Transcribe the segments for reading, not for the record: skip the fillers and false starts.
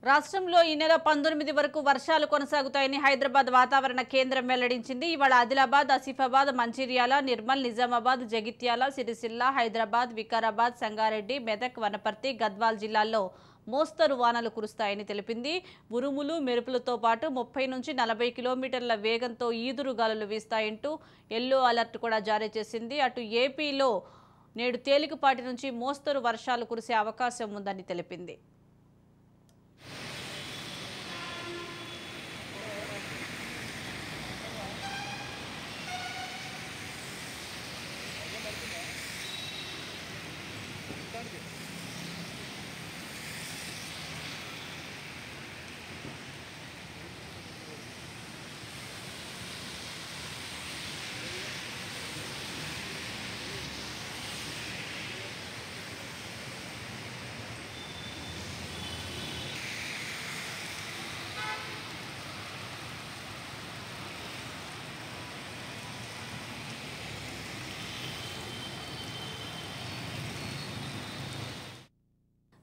రాష్ట్రంలో ఈ నెల 19 వరకు వర్షాలు కొనసాగుతాయని హైదరాబాద్ వాతావరణ కేంద్రం వెల్లడించింది. ఇవాళ ఆదిలాబాద్, ఆసిఫాబాద్, మంచిర్యాల, నిర్మల్, నిజామాబాద్, జగిత్యాల, సిరిసిల్ల, హైదరాబాద్, వికారాబాద్, సంగారెడ్డి, మెదక్, వనపర్తి, గద్వాల్ జిల్లాల్లో మోస్తరు వానలు కురుస్తాయని తెలిపింది. ఉరుములు, మెరుపులతో పాటు 30 నుంచి 40 కిలోమీటర్ల వేగంతో ఈదురు గాలులు వీస్తాయంటూ ఎల్లో అలర్ట్ కూడా జారీ చేసింది. అటు ఏపీలో నేడు తేలికపాటి నుంచి మోస్తరు వర్షాలు కురిసే అవకాశం ఉందని తెలిపింది.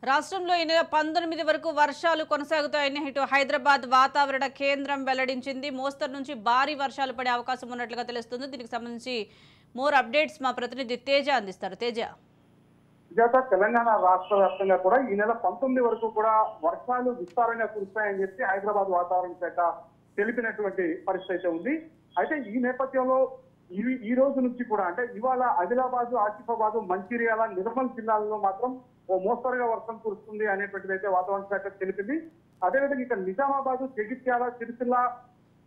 రాష్ట్రంలో ఈ నెల 19 వరకు వర్షాలు కొనసాగుతాయని ఇటు హైదరాబాద్ వాతావరణ కేంద్రం వెల్లడించింది. మోస్తరు నుంచి భారీ వర్షాలు పడే అవకాశం ఉన్నట్లుగా తెలుస్తుంది. దీనికి సంబంధించి మోర్ అప్డేట్స్ మా ప్రతినిధి తేజ అందిస్తారు. తేజ, తెలంగాణ రాష్ట్ర వ్యాప్తంగా కూడా ఈ నెల 19 వరకు కూడా వర్షాలు విస్తారంగా కురుస్తాయని చెప్పి హైదరాబాద్ వాతావరణ శాఖ తెలిపినటువంటి పరిస్థితి ఉంది. అయితే ఈ నేపథ్యంలో ఈ రోజు నుంచి కూడా అంటే ఇవాళ ఆదిలాబాద్, ఆసిఫాబాద్, మంచిర్యాల, నిర్మల్ జిల్లాల్లో మాత్రం ఓ మోస్తరుగా వర్షం కురుస్తుంది అనేటువంటిది అయితే వాతావరణ శాఖ తెలిపింది. అదేవిధంగా ఇక నిజామాబాద్, జగిత్యాల, సిరిసిల్ల,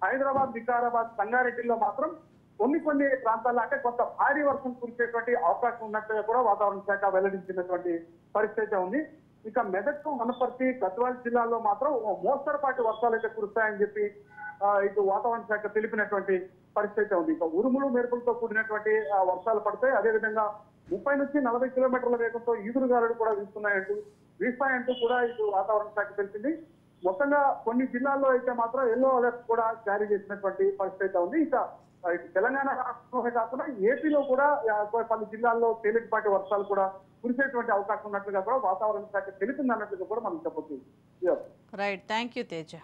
హైదరాబాద్, వికారాబాద్, సంగారెడ్డిలో మాత్రం కొన్ని ప్రాంతాల్లో అంటే కొంత భారీ వర్షం కురిసేటువంటి అవకాశం ఉన్నట్టుగా కూడా వాతావరణ శాఖ వెల్లడించినటువంటి పరిస్థితి ఉంది. ఇక మెదక్, వనపర్తి, గద్వాల్ జిల్లాల్లో మాత్రం మోస్తరుపాటి వర్షాలు అయితే కురుస్తాయని చెప్పి ఇటు వాతావరణ శాఖ తెలిపినటువంటి పరిస్థితి ఉంది. ఇక ఉరుములు, మెరుపులతో కూడినటువంటి వర్షాలు పడతాయి. అదేవిధంగా 30 నుంచి 40 కిలోమీటర్ల వేగంతో ఈదురుగాలులు కూడా వీస్తాయంటూ కూడా ఇటు వాతావరణ శాఖ తెలిపింది. మొత్తంగా కొన్ని జిల్లాల్లో అయితే మాత్రం ఎల్లో అలర్ట్ కూడా జారీ చేసినటువంటి పరిస్థితి ఉంది. ఇక తెలంగాణ రాష్ట్రంలో కాకుండా ఏపీలో కూడా పలు జిల్లాల్లో తేలికపాటి వర్షాలు కూడా కురిసేటువంటి అవకాశం ఉన్నట్లుగా కూడా వాతావరణ శాఖ తెలిపింది అన్నట్లుగా కూడా మనం చెప్పొచ్చు. Right, thank you Teja.